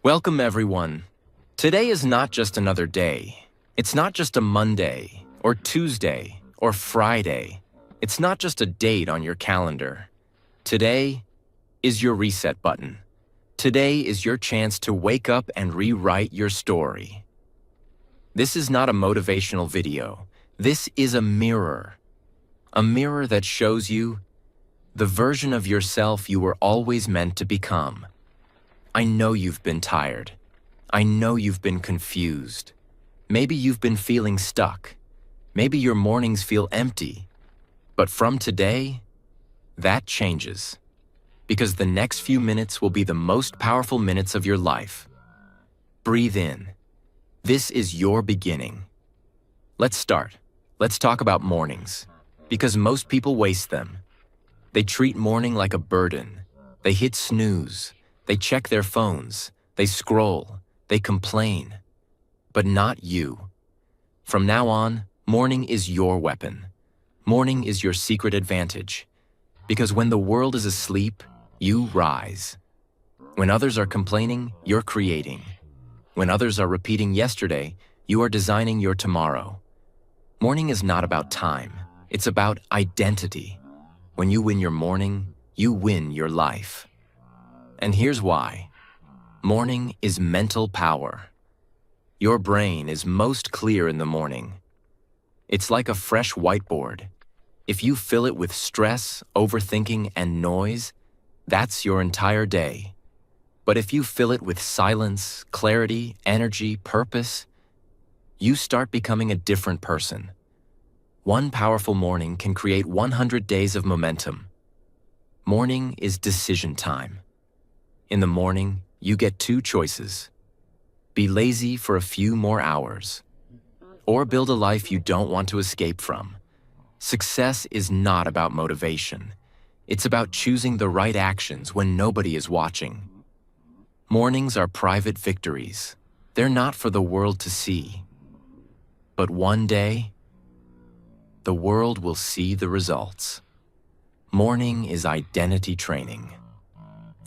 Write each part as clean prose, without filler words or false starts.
Welcome, everyone. Today is not just another day. It's not just a Monday, or Tuesday, or Friday. It's not just a date on your calendar. Today is your reset button. Today is your chance to wake up and rewrite your story. This is not a motivational video. This is a mirror. A mirror that shows you the version of yourself you were always meant to become. I know you've been tired. I know you've been confused. Maybe you've been feeling stuck. Maybe your mornings feel empty. But from today, that changes. Because the next few minutes will be the most powerful minutes of your life. Breathe in. This is your beginning. Let's start. Let's talk about mornings. Because most people waste them. They treat morning like a burden. They hit snooze. They check their phones, they scroll, they complain. But not you. From now on, morning is your weapon. Morning is your secret advantage. Because when the world is asleep, you rise. When others are complaining, you're creating. When others are repeating yesterday, you are designing your tomorrow. Morning is not about time, it's about identity. When you win your morning, you win your life. And here's why. Morning is mental power. Your brain is most clear in the morning. It's like a fresh whiteboard. If you fill it with stress, overthinking, and noise, that's your entire day. But if you fill it with silence, clarity, energy, purpose, you start becoming a different person. One powerful morning can create 100 days of momentum. Morning is decision time. In the morning, you get two choices. Be lazy for a few more hours, or build a life you don't want to escape from. Success is not about motivation. It's about choosing the right actions when nobody is watching. Mornings are private victories. They're not for the world to see. But one day, the world will see the results. Morning is identity training.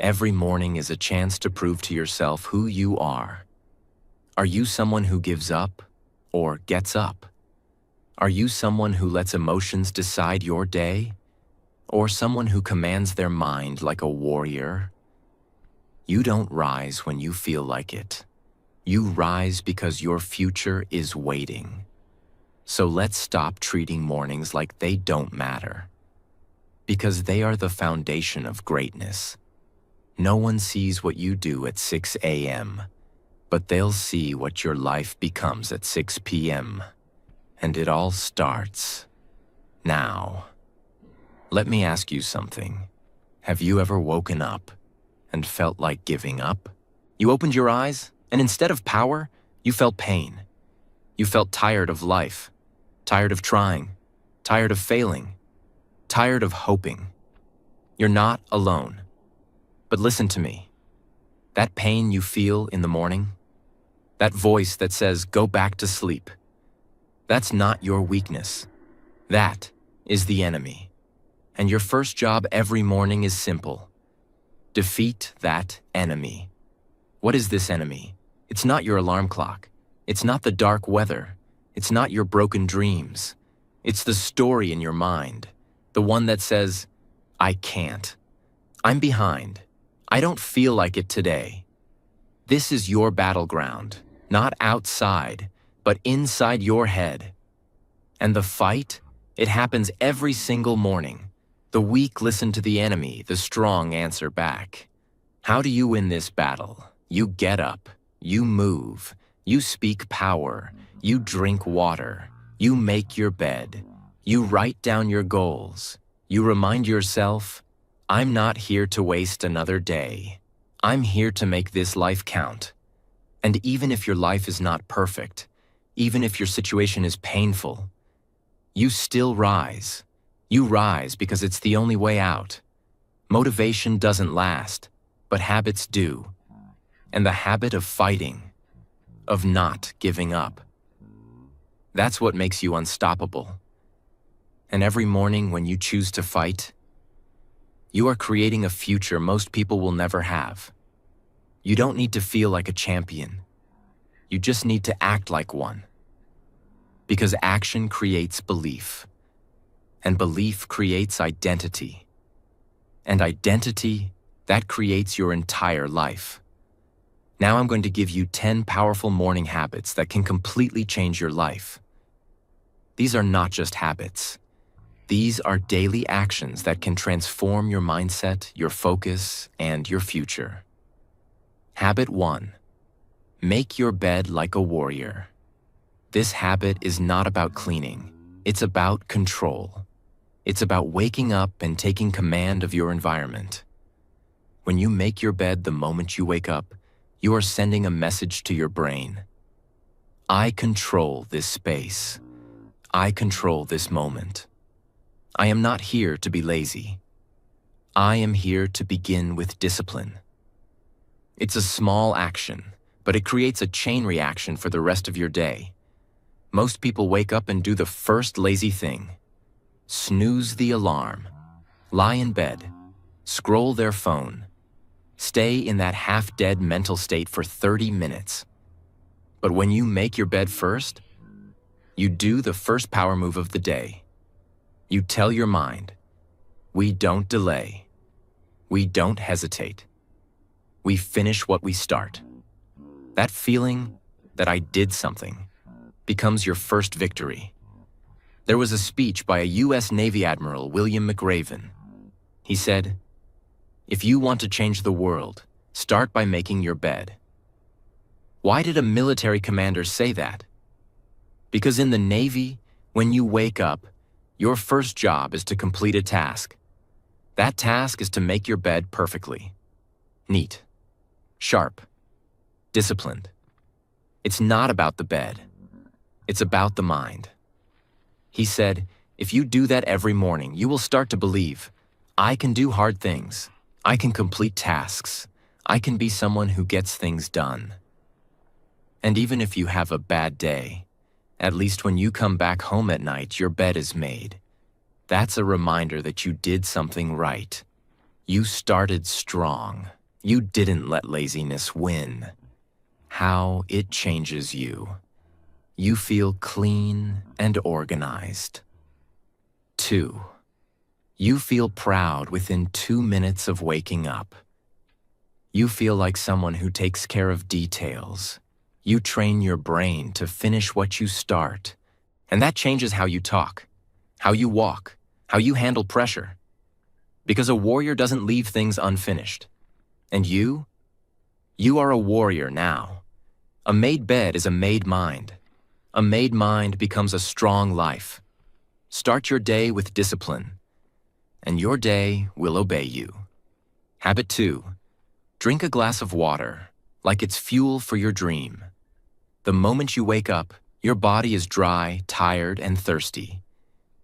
Every morning is a chance to prove to yourself who you are. Are you someone who gives up or gets up? Are you someone who lets emotions decide your day? Or someone who commands their mind like a warrior? You don't rise when you feel like it. You rise because your future is waiting. So let's stop treating mornings like they don't matter. Because they are the foundation of greatness. No one sees what you do at 6 a.m., but they'll see what your life becomes at 6 p.m. And it all starts now. Let me ask you something. Have you ever woken up and felt like giving up? You opened your eyes, and instead of power, you felt pain. You felt tired of life, tired of trying, tired of failing, tired of hoping. You're not alone. But listen to me. That pain you feel in the morning, that voice that says, go back to sleep, that's not your weakness. That is the enemy. And your first job every morning is simple. Defeat that enemy. What is this enemy? It's not your alarm clock. It's not the dark weather. It's not your broken dreams. It's the story in your mind. The one that says, I can't. I'm behind. I don't feel like it today. This is your battleground, not outside, but inside your head. And the fight, it happens every single morning. The weak listen to the enemy, the strong answer back. How do you win this battle? You get up, you move, you speak power, you drink water, you make your bed, you write down your goals, you remind yourself, I'm not here to waste another day. I'm here to make this life count. And even if your life is not perfect, even if your situation is painful, you still rise. You rise because it's the only way out. Motivation doesn't last, but habits do. And the habit of fighting, of not giving up. That's what makes you unstoppable. And every morning when you choose to fight, you are creating a future most people will never have. You don't need to feel like a champion. You just need to act like one. Because action creates belief. And belief creates identity. And identity, that creates your entire life. Now I'm going to give you 10 powerful morning habits that can completely change your life. These are not just habits. These are daily actions that can transform your mindset, your focus, and your future. Habit 1. Make your bed like a warrior. This habit is not about cleaning. It's about control. It's about waking up and taking command of your environment. When you make your bed the moment you wake up, you are sending a message to your brain. I control this space. I control this moment. I am not here to be lazy. I am here to begin with discipline. It's a small action, but it creates a chain reaction for the rest of your day. Most people wake up and do the first lazy thing. Snooze the alarm, lie in bed, scroll their phone, stay in that half-dead mental state for 30 minutes. But when you make your bed first, you do the first power move of the day. You tell your mind, we don't delay. We don't hesitate. We finish what we start. That feeling that I did something becomes your first victory. There was a speech by a U.S. Navy Admiral, William McRaven. He said, "If you want to change the world, start by making your bed." Why did a military commander say that? Because in the Navy, when you wake up, your first job is to complete a task. That task is to make your bed perfectly. Neat, sharp, disciplined. It's not about the bed. It's about the mind. He said, if you do that every morning, you will start to believe, I can do hard things. I can complete tasks. I can be someone who gets things done. And even if you have a bad day, at least when you come back home at night, your bed is made. That's a reminder that you did something right. You started strong. You didn't let laziness win. How it changes you. You feel clean and organized. 2. You feel proud within 2 minutes of waking up. You feel like someone who takes care of details. You train your brain to finish what you start. And that changes how you talk, how you walk, how you handle pressure. Because a warrior doesn't leave things unfinished. And you are a warrior now. A made bed is a made mind. A made mind becomes a strong life. Start your day with discipline, and your day will obey you. Habit 2. Drink a glass of water, like it's fuel for your dream. The moment you wake up, your body is dry, tired, and thirsty.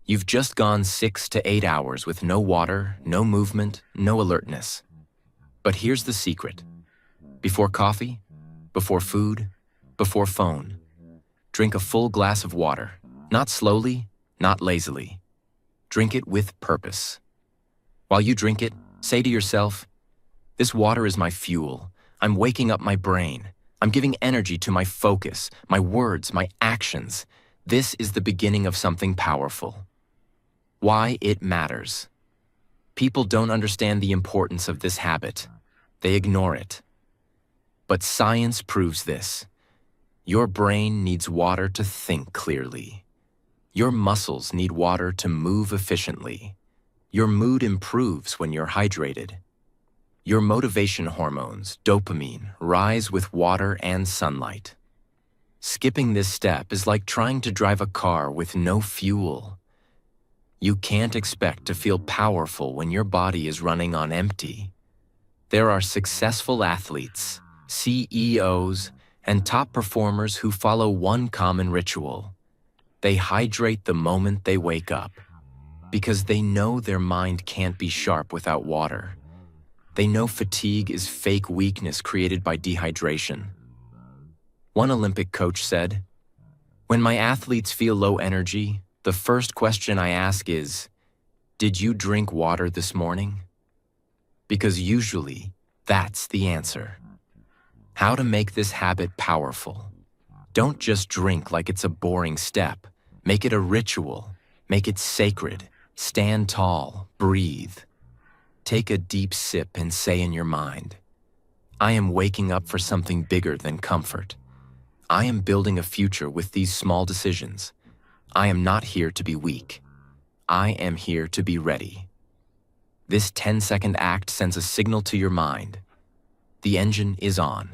You've just gone 6 to 8 hours with no water, no movement, no alertness. But here's the secret. Before coffee, before food, before phone, drink a full glass of water, not slowly, not lazily. Drink it with purpose. While you drink it, say to yourself, this water is my fuel. I'm waking up my brain. I'm giving energy to my focus, my words, my actions. This is the beginning of something powerful. Why it matters. People don't understand the importance of this habit. They ignore it. But science proves this. Your brain needs water to think clearly. Your muscles need water to move efficiently. Your mood improves when you're hydrated. Your motivation hormones, dopamine, rise with water and sunlight. Skipping this step is like trying to drive a car with no fuel. You can't expect to feel powerful when your body is running on empty. There are successful athletes, CEOs, and top performers who follow one common ritual. They hydrate the moment they wake up, because they know their mind can't be sharp without water. They know fatigue is fake weakness created by dehydration. One Olympic coach said, "When my athletes feel low energy, the first question I ask is, did you drink water this morning?" Because usually, that's the answer. How to make this habit powerful. Don't just drink like it's a boring step. Make it a ritual. Make it sacred. Stand tall. Breathe. Take a deep sip and say in your mind, I am waking up for something bigger than comfort. I am building a future with these small decisions. I am not here to be weak. I am here to be ready. This 10-second act sends a signal to your mind. The engine is on.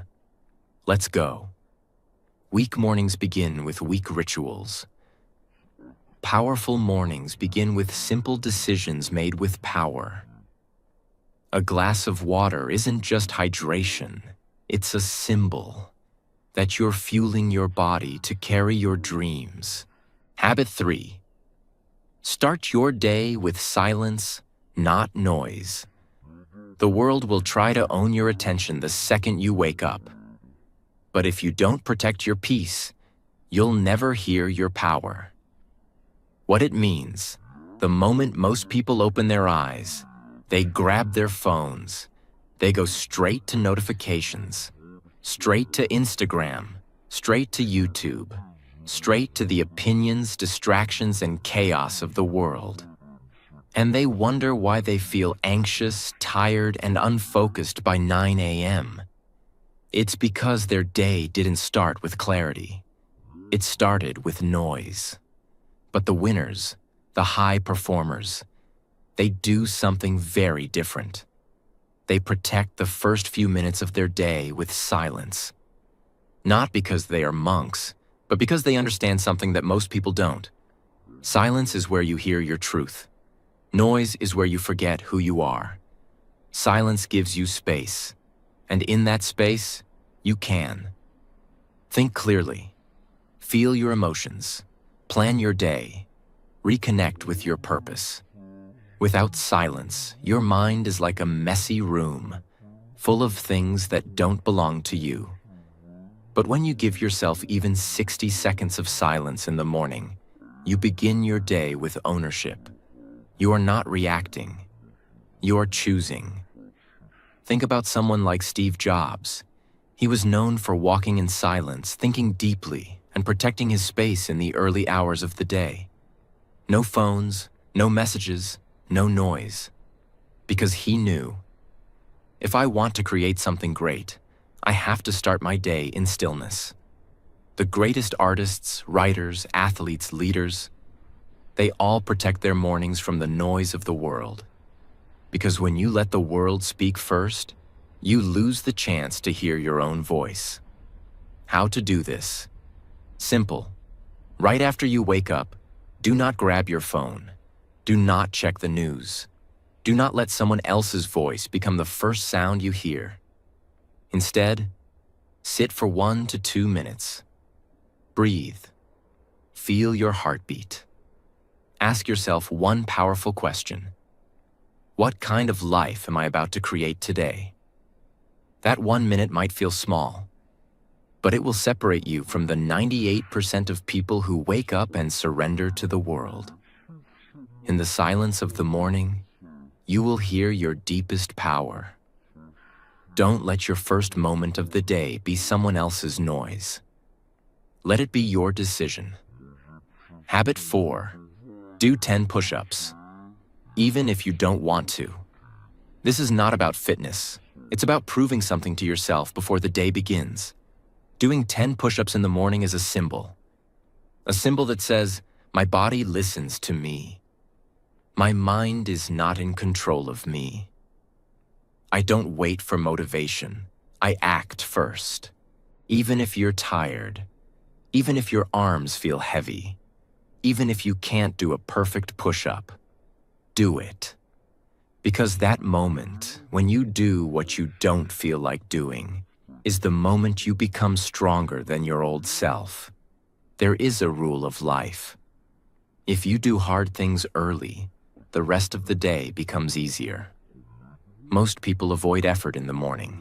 Let's go. Weak mornings begin with weak rituals. Powerful mornings begin with simple decisions made with power. A glass of water isn't just hydration, it's a symbol that you're fueling your body to carry your dreams. Habit 3. Start your day with silence, not noise. The world will try to own your attention the second you wake up. But if you don't protect your peace, you'll never hear your power. What it means, the moment most people open their eyes, they grab their phones. They go straight to notifications, straight to Instagram, straight to YouTube, straight to the opinions, distractions, and chaos of the world. And they wonder why they feel anxious, tired, and unfocused by 9 a.m. It's because their day didn't start with clarity. It started with noise. But the winners, the high performers, they do something very different. They protect the first few minutes of their day with silence. Not because they are monks, but because they understand something that most people don't. Silence is where you hear your truth. Noise is where you forget who you are. Silence gives you space. And in that space, you can. Think clearly. Feel your emotions. Plan your day. Reconnect with your purpose. Without silence, your mind is like a messy room, full of things that don't belong to you. But when you give yourself even 60 seconds of silence in the morning, you begin your day with ownership. You are not reacting. You are choosing. Think about someone like Steve Jobs. He was known for walking in silence, thinking deeply, and protecting his space in the early hours of the day. No phones, no messages, no noise. Because he knew, if I want to create something great, I have to start my day in stillness. The greatest artists, writers, athletes, leaders, they all protect their mornings from the noise of the world. Because when you let the world speak first, you lose the chance to hear your own voice. How to do this? Simple. Right after you wake up, do not grab your phone. Do not check the news. Do not let someone else's voice become the first sound you hear. Instead, sit for 1 to 2 minutes. Breathe. Feel your heartbeat. Ask yourself one powerful question. What kind of life am I about to create today? That 1 minute might feel small, but it will separate you from the 98% of people who wake up and surrender to the world. In the silence of the morning, you will hear your deepest power. Don't let your first moment of the day be someone else's noise. Let it be your decision. Habit 4. Do 10 push-ups, even if you don't want to. This is not about fitness. It's about proving something to yourself before the day begins. Doing 10 push-ups in the morning is a symbol. A symbol that says, my body listens to me. My mind is not in control of me. I don't wait for motivation. I act first. Even if you're tired, even if your arms feel heavy, even if you can't do a perfect push-up, do it. Because that moment, when you do what you don't feel like doing, is the moment you become stronger than your old self. There is a rule of life. If you do hard things early, the rest of the day becomes easier. Most people avoid effort in the morning.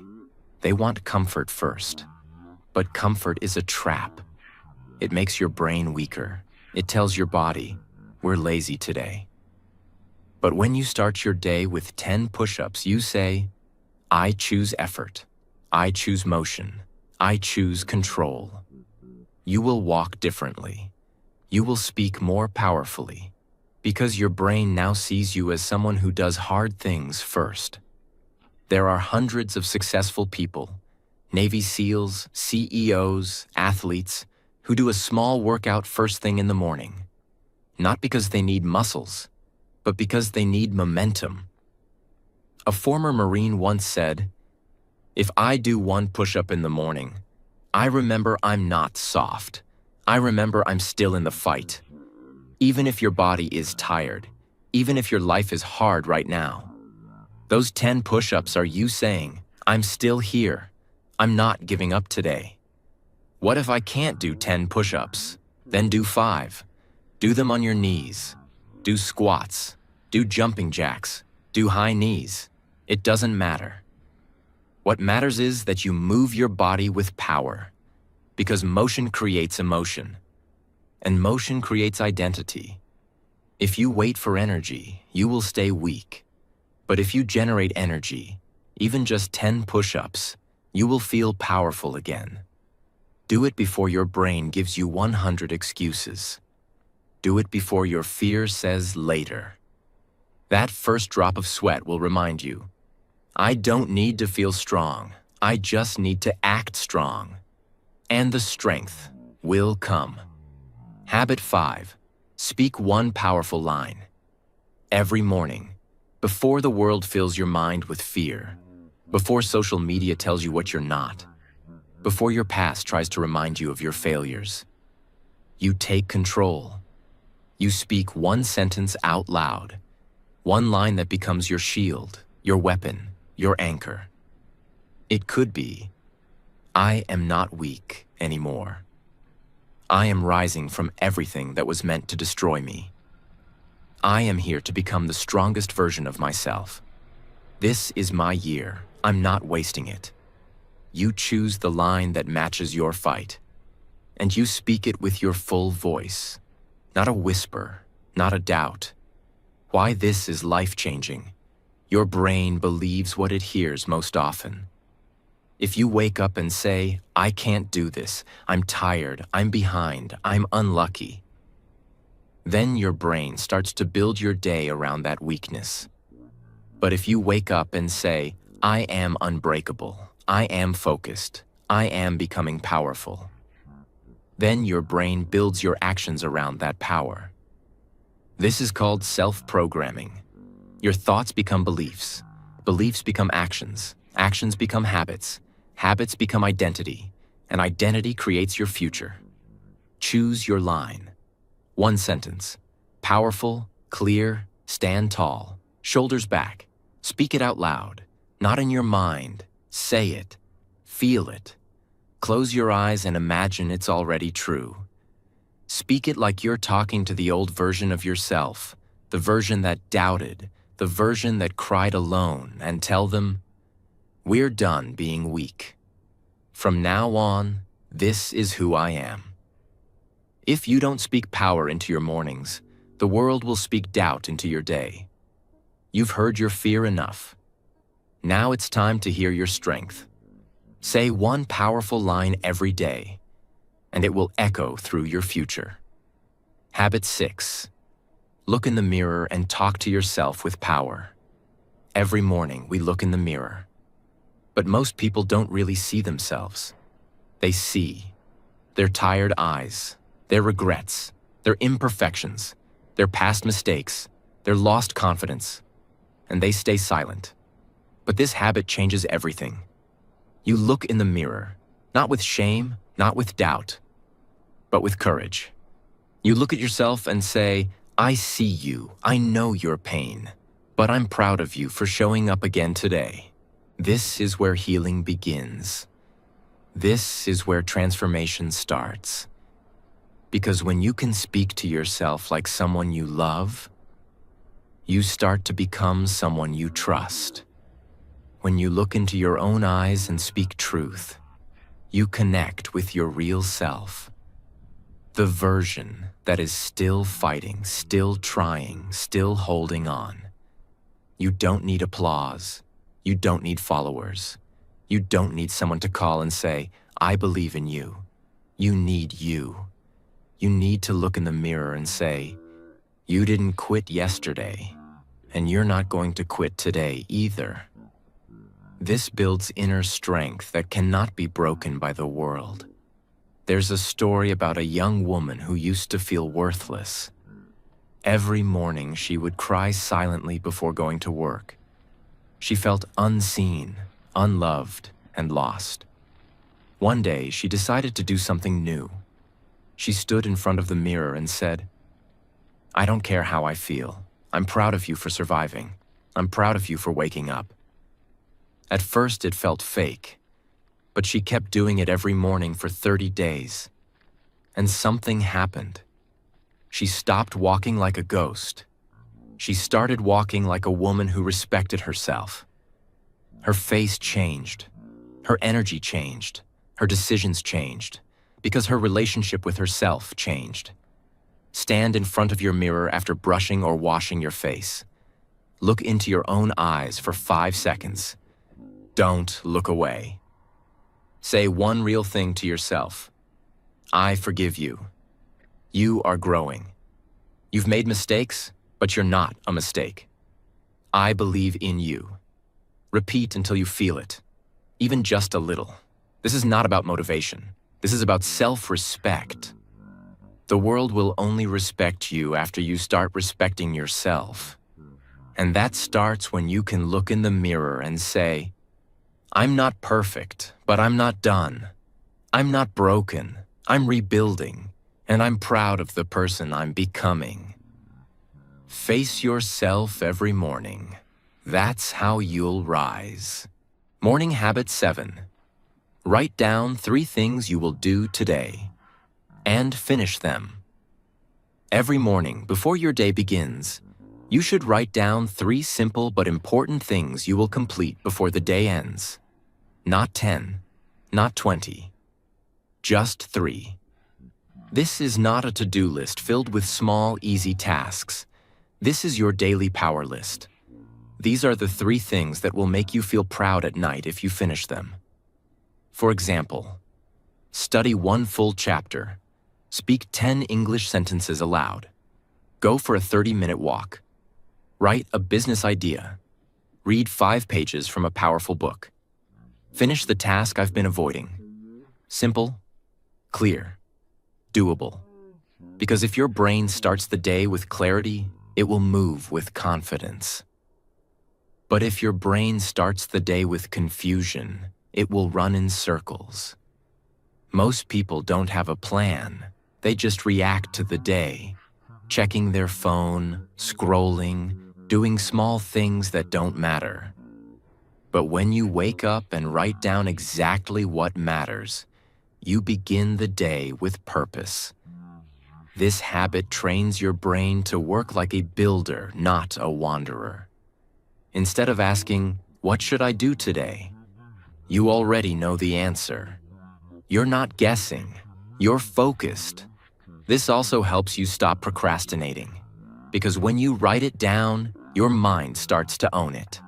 They want comfort first. But comfort is a trap. It makes your brain weaker. It tells your body, we're lazy today. But when you start your day with 10 push-ups, you say, I choose effort. I choose motion. I choose control. You will walk differently. You will speak more powerfully, because your brain now sees you as someone who does hard things first. There are hundreds of successful people, Navy SEALs, CEOs, athletes, who do a small workout first thing in the morning. Not because they need muscles, but because they need momentum. A former Marine once said, "If I do one push-up in the morning, I remember I'm not soft. I remember I'm still in the fight." Even if your body is tired, even if your life is hard right now, those 10 push-ups are you saying, "I'm still here. I'm not giving up today." What if I can't do 10 push-ups? Then do 5. Do them on your knees. Do squats. Do jumping jacks. Do high knees. It doesn't matter. What matters is that you move your body with power, because motion creates emotion, and motion creates identity. If you wait for energy, you will stay weak. But if you generate energy, even just 10 push-ups, you will feel powerful again. Do it before your brain gives you 100 excuses. Do it before your fear says later. That first drop of sweat will remind you, I don't need to feel strong. I just need to act strong. And the strength will come. Habit 5. Speak one powerful line. Every morning, before the world fills your mind with fear, before social media tells you what you're not, before your past tries to remind you of your failures, you take control. You speak one sentence out loud, one line that becomes your shield, your weapon, your anchor. It could be, I am not weak anymore. I am rising from everything that was meant to destroy me. I am here to become the strongest version of myself. This is my year. I'm not wasting it. You choose the line that matches your fight, and you speak it with your full voice, not a whisper, not a doubt. Why this is life-changing. Your brain believes what it hears most often. If you wake up and say, I can't do this, I'm tired, I'm behind, I'm unlucky, then your brain starts to build your day around that weakness. But if you wake up and say, I am unbreakable, I am focused, I am becoming powerful, then your brain builds your actions around that power. This is called self-programming. Your thoughts become beliefs, beliefs become actions, actions become habits, habits become identity, and identity creates your future. Choose your line. One sentence. Powerful, clear, stand tall, shoulders back. Speak it out loud, not in your mind. Say it. Feel it. Close your eyes and imagine it's already true. Speak it like you're talking to the old version of yourself, the version that doubted, the version that cried alone, and tell them, we're done being weak. From now on, this is who I am. If you don't speak power into your mornings, the world will speak doubt into your day. You've heard your fear enough. Now it's time to hear your strength. Say one powerful line every day, and it will echo through your future. Habit 6. Look in the mirror and talk to yourself with power. Every morning we look in the mirror. But most people don't really see themselves. They see their tired eyes, their regrets, their imperfections, their past mistakes, their lost confidence, and they stay silent. But this habit changes everything. You look in the mirror, not with shame, not with doubt, but with courage. You look at yourself and say, I see you, I know your pain, but I'm proud of you for showing up again today. This is where healing begins. This is where transformation starts. Because when you can speak to yourself like someone you love, you start to become someone you trust. When you look into your own eyes and speak truth, you connect with your real self. The version that is still fighting, still trying, still holding on. You don't need applause. You don't need followers. You don't need someone to call and say, I believe in you. You need you. You need to look in the mirror and say, you didn't quit yesterday, and you're not going to quit today either. This builds inner strength that cannot be broken by the world. There's a story about a young woman who used to feel worthless. Every morning she would cry silently before going to work. She felt unseen, unloved, and lost. One day she decided to do something new. She stood in front of the mirror and said, I don't care how I feel. I'm proud of you for surviving. I'm proud of you for waking up. At first it felt fake, but she kept doing it every morning for 30 days. And something happened. She stopped walking like a ghost. She started walking like a woman who respected herself. Her face changed. Her energy changed. Her decisions changed, because her relationship with herself changed. Stand in front of your mirror after brushing or washing your face. Look into your own eyes for 5 seconds. Don't look away. Say one real thing to yourself. I forgive you. You are growing. You've made mistakes, but you're not a mistake. I believe in you. Repeat until you feel it, even just a little. This is not about motivation. This is about self-respect. The world will only respect you after you start respecting yourself. And that starts when you can look in the mirror and say, I'm not perfect, but I'm not done. I'm not broken. I'm rebuilding, and I'm proud of the person I'm becoming. Face yourself every morning. That's how you'll rise. Morning habit 7. Write down 3 things you will do today, and finish them. Every morning, before your day begins, you should write down 3 simple but important things you will complete before the day ends. Not 10, not 20, just 3. This is not a to-do list filled with small, easy tasks. This is your daily power list. These are the 3 things that will make you feel proud at night if you finish them. For example, study 1 full chapter. Speak 10 English sentences aloud. Go for a 30-minute walk. Write a business idea. Read 5 pages from a powerful book. Finish the task I've been avoiding. Simple, clear, doable. Because if your brain starts the day with clarity, it will move with confidence. But if your brain starts the day with confusion, it will run in circles. Most people don't have a plan. They just react to the day, checking their phone, scrolling, doing small things that don't matter. But when you wake up and write down exactly what matters, you begin the day with purpose. This habit trains your brain to work like a builder, not a wanderer. Instead of asking, what should I do today? You already know the answer. You're not guessing. You're focused. This also helps you stop procrastinating, because when you write it down, your mind starts to own it.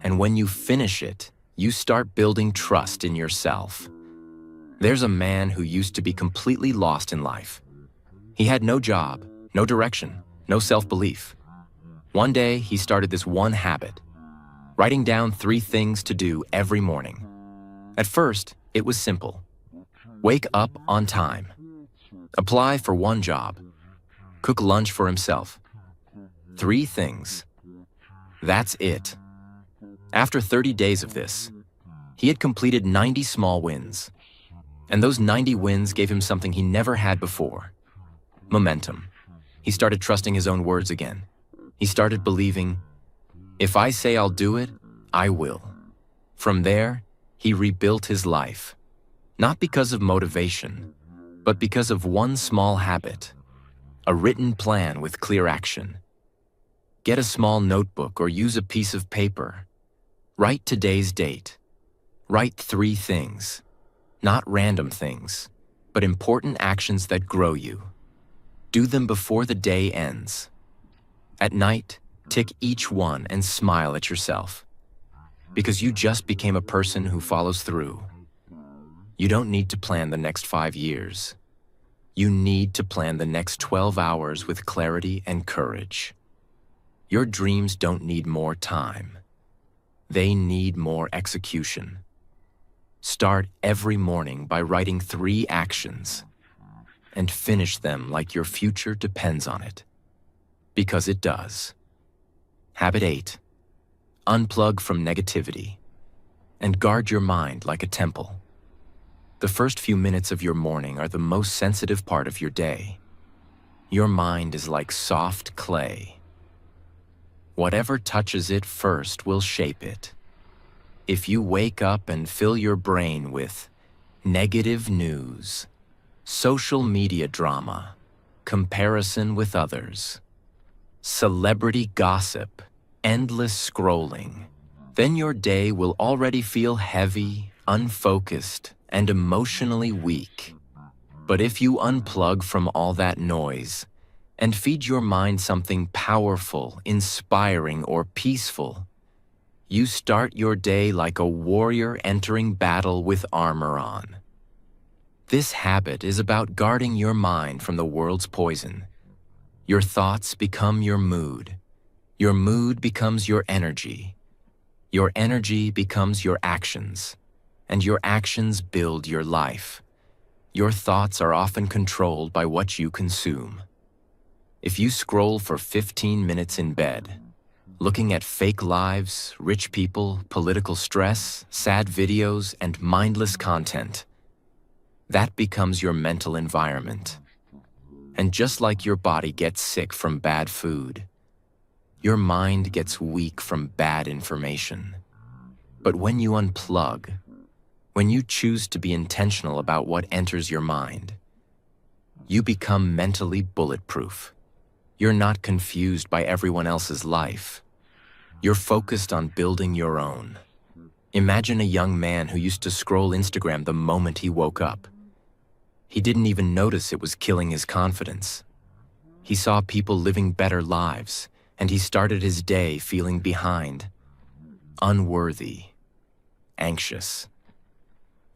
And when you finish it, you start building trust in yourself. There's a man who used to be completely lost in life. He had no job, no direction, no self-belief. One day, he started this one habit, writing down 3 things to do every morning. At first, it was simple. Wake up on time. Apply for 1 job. Cook lunch for himself. 3 things. That's it. After 30 days of this, he had completed 90 small wins. And those 90 wins gave him something he never had before. Momentum. He started trusting his own words again. He started believing, if I say I'll do it, I will. From there, he rebuilt his life. Not because of motivation, but because of one small habit, a written plan with clear action. Get a small notebook or use a piece of paper. Write today's date. Write 3 things, not random things, but important actions that grow you. Do them before the day ends. At night, tick each one and smile at yourself, because you just became a person who follows through. You don't need to plan the next 5 years. You need to plan the next 12 hours with clarity and courage. Your dreams don't need more time. They need more execution. Start every morning by writing 3 actions and finish them like your future depends on it. Because it does. Habit 8. Unplug from negativity and guard your mind like a temple. The first few minutes of your morning are the most sensitive part of your day. Your mind is like soft clay. Whatever touches it first will shape it. If you wake up and fill your brain with negative news, social media drama, comparison with others, celebrity gossip, endless scrolling, then your day will already feel heavy, unfocused, and emotionally weak. But if you unplug from all that noise and feed your mind something powerful, inspiring, or peaceful, you start your day like a warrior entering battle with armor on. This habit is about guarding your mind from the world's poison. Your thoughts become your mood. Your mood becomes your energy. Your energy becomes your actions. And your actions build your life. Your thoughts are often controlled by what you consume. If you scroll for 15 minutes in bed, looking at fake lives, rich people, political stress, sad videos, and mindless content, that becomes your mental environment. And just like your body gets sick from bad food, your mind gets weak from bad information. But when you unplug, when you choose to be intentional about what enters your mind, you become mentally bulletproof. You're not confused by everyone else's life. You're focused on building your own. Imagine a young man who used to scroll Instagram the moment he woke up. He didn't even notice it was killing his confidence. He saw people living better lives, and he started his day feeling behind, unworthy, anxious.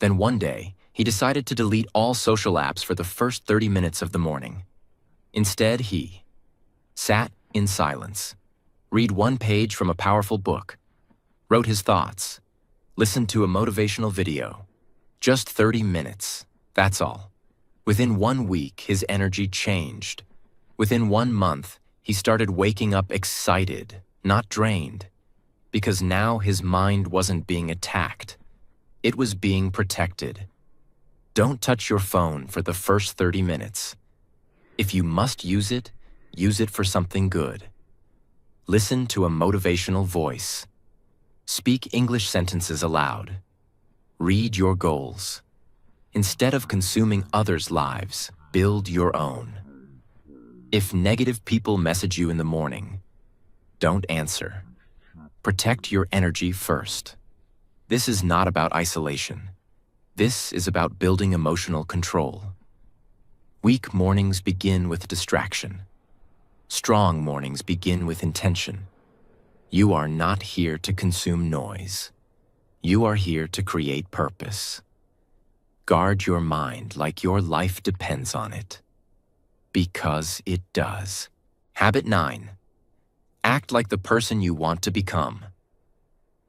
Then one day, he decided to delete all social apps for the first 30 minutes of the morning. Instead, he sat in silence, read one page from a powerful book, wrote his thoughts, listened to a motivational video. Just 30 minutes, that's all. Within 1 week, his energy changed. Within 1 month, he started waking up excited, not drained, because now his mind wasn't being attacked. It was being protected. Don't touch your phone for the first 30 minutes. If you must use it for something good. Listen to a motivational voice. Speak English sentences aloud. Read your goals. Instead of consuming others' lives, build your own. If negative people message you in the morning, don't answer. Protect your energy first. This is not about isolation. This is about building emotional control. Weak mornings begin with distraction. Strong mornings begin with intention. You are not here to consume noise. You are here to create purpose. Guard your mind like your life depends on it. Because it does. Habit 9. Act like the person you want to become.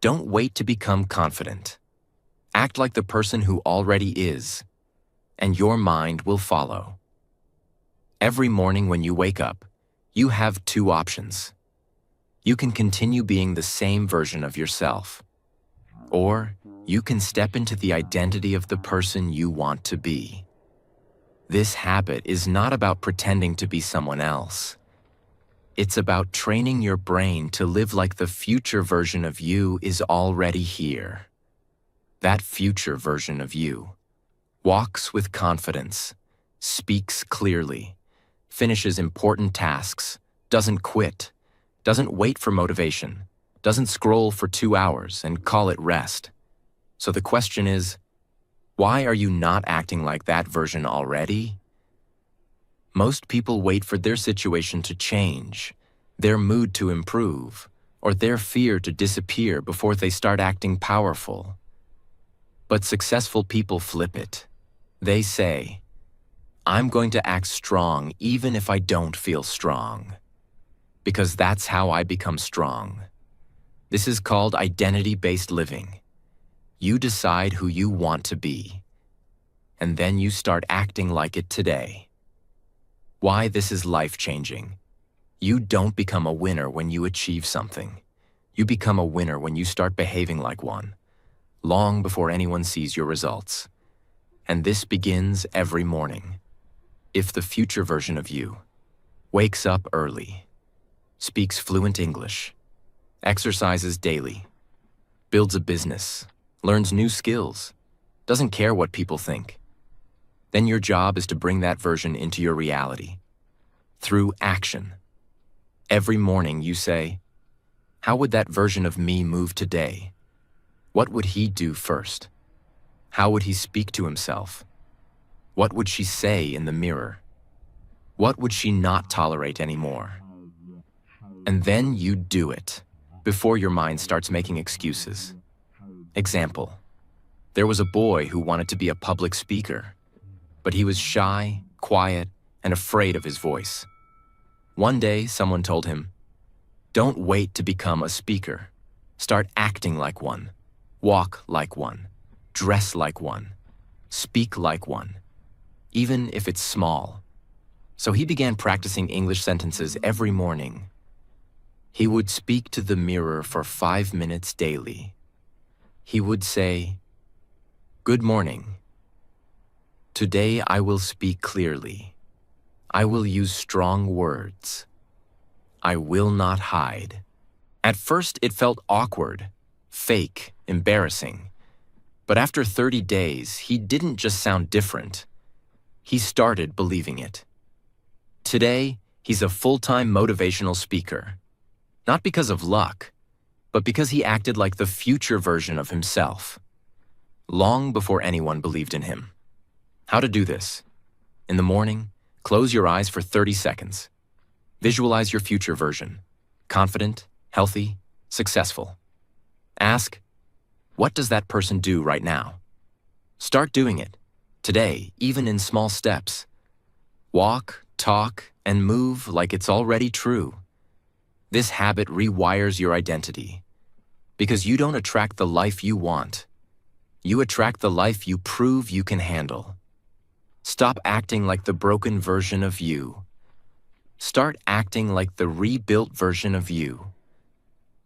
Don't wait to become confident. Act like the person who already is, and your mind will follow. Every morning when you wake up, you have 2 options. You can continue being the same version of yourself, or you can step into the identity of the person you want to be. This habit is not about pretending to be someone else. It's about training your brain to live like the future version of you is already here. That future version of you walks with confidence, speaks clearly, finishes important tasks, doesn't quit, doesn't wait for motivation, doesn't scroll for 2 hours and call it rest. So the question is, why are you not acting like that version already? Most people wait for their situation to change, their mood to improve, or their fear to disappear before they start acting powerful. But successful people flip it. They say, I'm going to act strong even if I don't feel strong, because that's how I become strong. This is called identity-based living. You decide who you want to be, and then you start acting like it today. Why this is life-changing. You don't become a winner when you achieve something. You become a winner when you start behaving like one, long before anyone sees your results. And this begins every morning. If the future version of you wakes up early, speaks fluent English, exercises daily, builds a business, learns new skills, doesn't care what people think, then your job is to bring that version into your reality through action. Every morning you say, how would that version of me move today? What would he do first? How would he speak to himself? What would she say in the mirror? What would she not tolerate anymore? And then you do it before your mind starts making excuses. Example, there was a boy who wanted to be a public speaker, but he was shy, quiet, and afraid of his voice. One day, someone told him, don't wait to become a speaker. Start acting like one, walk like one, dress like one, speak like one, even if it's small. So he began practicing English sentences every morning. He would speak to the mirror for 5 minutes daily. He would say, good morning. Today I will speak clearly. I will use strong words. I will not hide. At first it felt awkward, fake, embarrassing. But after 30 days, he didn't just sound different. He started believing it. Today, he's a full-time motivational speaker. Not because of luck, but because he acted like the future version of himself, long before anyone believed in him. How to do this? In the morning, close your eyes for 30 seconds. Visualize your future version, confident, healthy, successful. Ask, what does that person do right now? Start doing it, today, even in small steps. Walk, talk, and move like it's already true. This habit rewires your identity, because you don't attract the life you want. You attract the life you prove you can handle. Stop acting like the broken version of you. Start acting like the rebuilt version of you.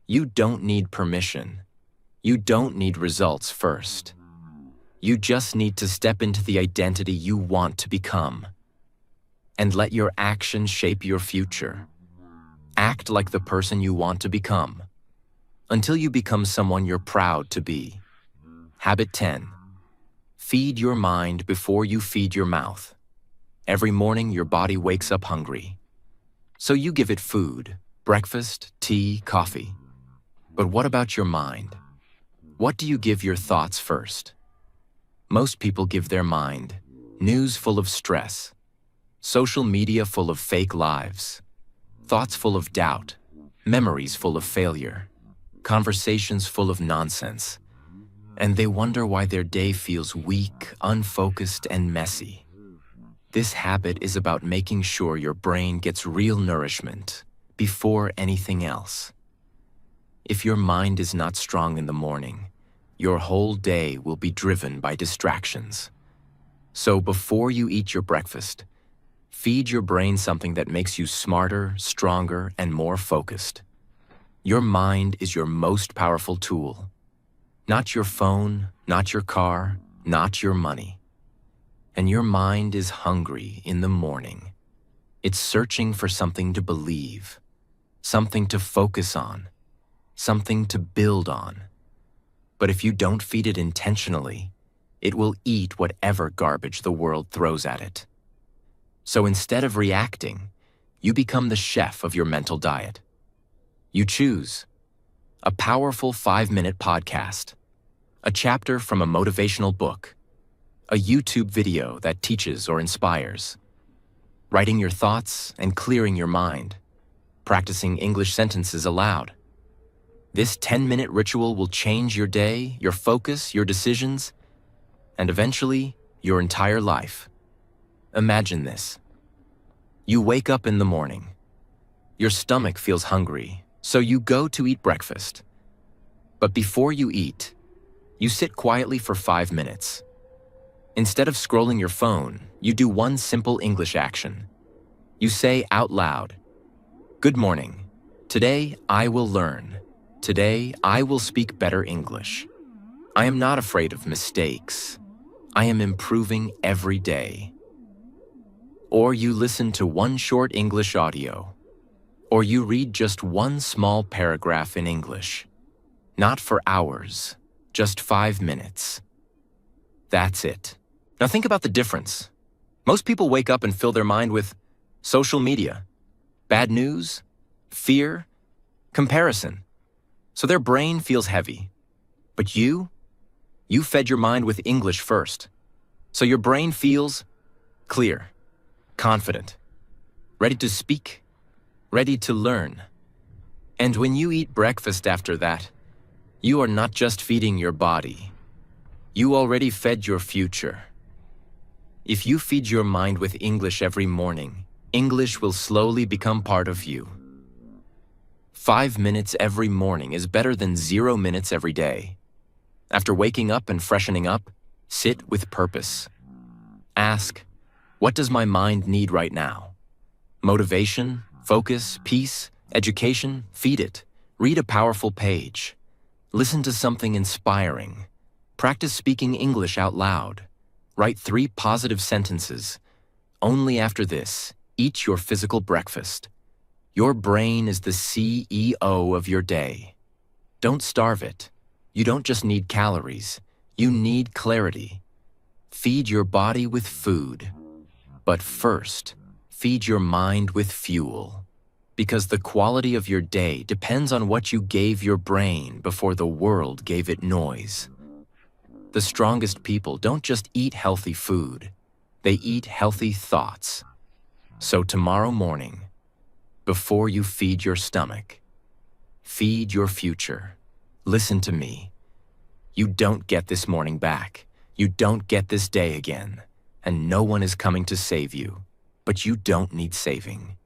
You don't need permission. You don't need results first. You just need to step into the identity you want to become. And let your actions shape your future. Act like the person you want to become, until you become someone you're proud to be. Habit 10. Feed your mind before you feed your mouth. Every morning your body wakes up hungry. So you give it food, breakfast, tea, coffee. But what about your mind? What do you give your thoughts first? Most people give their mind news full of stress, social media full of fake lives, thoughts full of doubt, memories full of failure, conversations full of nonsense, and they wonder why their day feels weak, unfocused, and messy. This habit is about making sure your brain gets real nourishment before anything else. If your mind is not strong in the morning, your whole day will be driven by distractions. So before you eat your breakfast, feed your brain something that makes you smarter, stronger, and more focused. Your mind is your most powerful tool. Not your phone, not your car, not your money. And your mind is hungry in the morning. It's searching for something to believe, something to focus on, something to build on. But if you don't feed it intentionally, it will eat whatever garbage the world throws at it. So instead of reacting, you become the chef of your mental diet. You choose a powerful 5-minute podcast, a chapter from a motivational book, a YouTube video that teaches or inspires, writing your thoughts and clearing your mind, practicing English sentences aloud. This 10-minute ritual will change your day, your focus, your decisions, and eventually, your entire life. Imagine this. You wake up in the morning. Your stomach feels hungry, so you go to eat breakfast. But before you eat, you sit quietly for 5 minutes. Instead of scrolling your phone, you do one simple English action. You say out loud, "Good morning. Today I will learn. Today I will speak better English. I am not afraid of mistakes. I am improving every day." Or you listen to one short English audio. Or you read just one small paragraph in English. Not for hours, just 5 minutes. That's it. Now think about the difference. Most people wake up and fill their mind with social media, bad news, fear, comparison. So their brain feels heavy. But you fed your mind with English first. So your brain feels clear, confident, ready to speak, ready to learn. And when you eat breakfast after that, you are not just feeding your body. You already fed your future. If you feed your mind with English every morning, English will slowly become part of you. 5 minutes every morning is better than 0 minutes every day. After waking up and freshening up, sit with purpose. Ask, what does my mind need right now? Motivation, focus, peace, education, feed it. Read a powerful page. Listen to something inspiring. Practice speaking English out loud. Write 3 positive sentences. Only after this, eat your physical breakfast. Your brain is the CEO of your day. Don't starve it. You don't just need calories. You need clarity. Feed your body with food. But first, feed your mind with fuel. Because the quality of your day depends on what you gave your brain before the world gave it noise. The strongest people don't just eat healthy food. They eat healthy thoughts. So tomorrow morning, before you feed your stomach, feed your future. Listen to me. You don't get this morning back. You don't get this day again. And no one is coming to save you. But you don't need saving.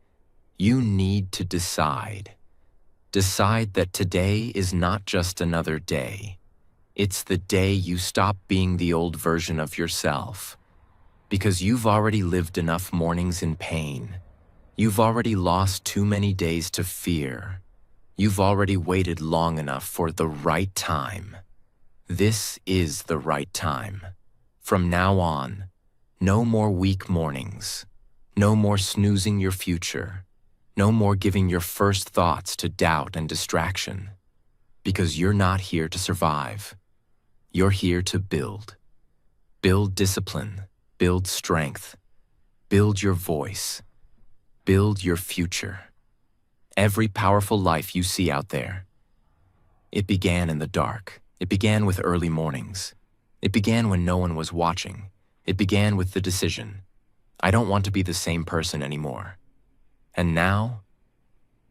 You need to decide. Decide that today is not just another day. It's the day you stop being the old version of yourself. Because you've already lived enough mornings in pain. You've already lost too many days to fear. You've already waited long enough for the right time. This is the right time. From now on, no more weak mornings. No more snoozing your future. No more giving your first thoughts to doubt and distraction. Because you're not here to survive. You're here to build. Build discipline. Build strength. Build your voice. Build your future. Every powerful life you see out there, it began in the dark. It began with early mornings. It began when no one was watching. It began with the decision, I don't want to be the same person anymore. And now,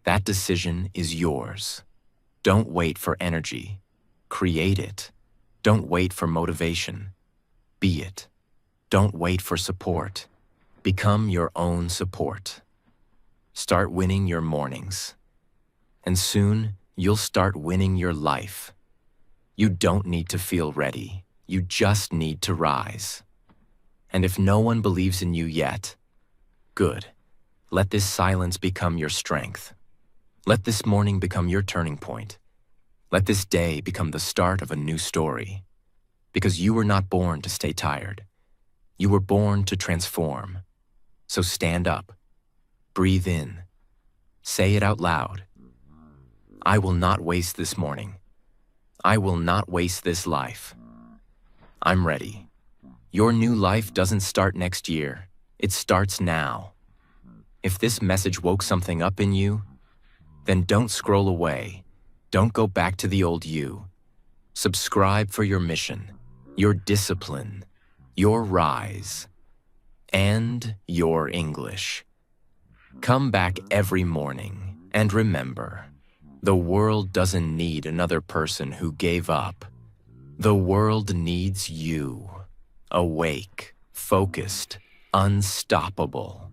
that decision is yours. Don't wait for energy. Create it. Don't wait for motivation. Be it. Don't wait for support. Become your own support. Start winning your mornings. And soon, you'll start winning your life. You don't need to feel ready. You just need to rise. And if no one believes in you yet, good. Let this silence become your strength. Let this morning become your turning point. Let this day become the start of a new story. Because you were not born to stay tired. You were born to transform. So stand up. Breathe in. Say it out loud. I will not waste this morning. I will not waste this life. I'm ready. Your new life doesn't start next year. It starts now. If this message woke something up in you, then don't scroll away. Don't go back to the old you. Subscribe for your mission, your discipline, your rise, and your English. Come back every morning and remember, the world doesn't need another person who gave up. The world needs you. awake, focused, unstoppable.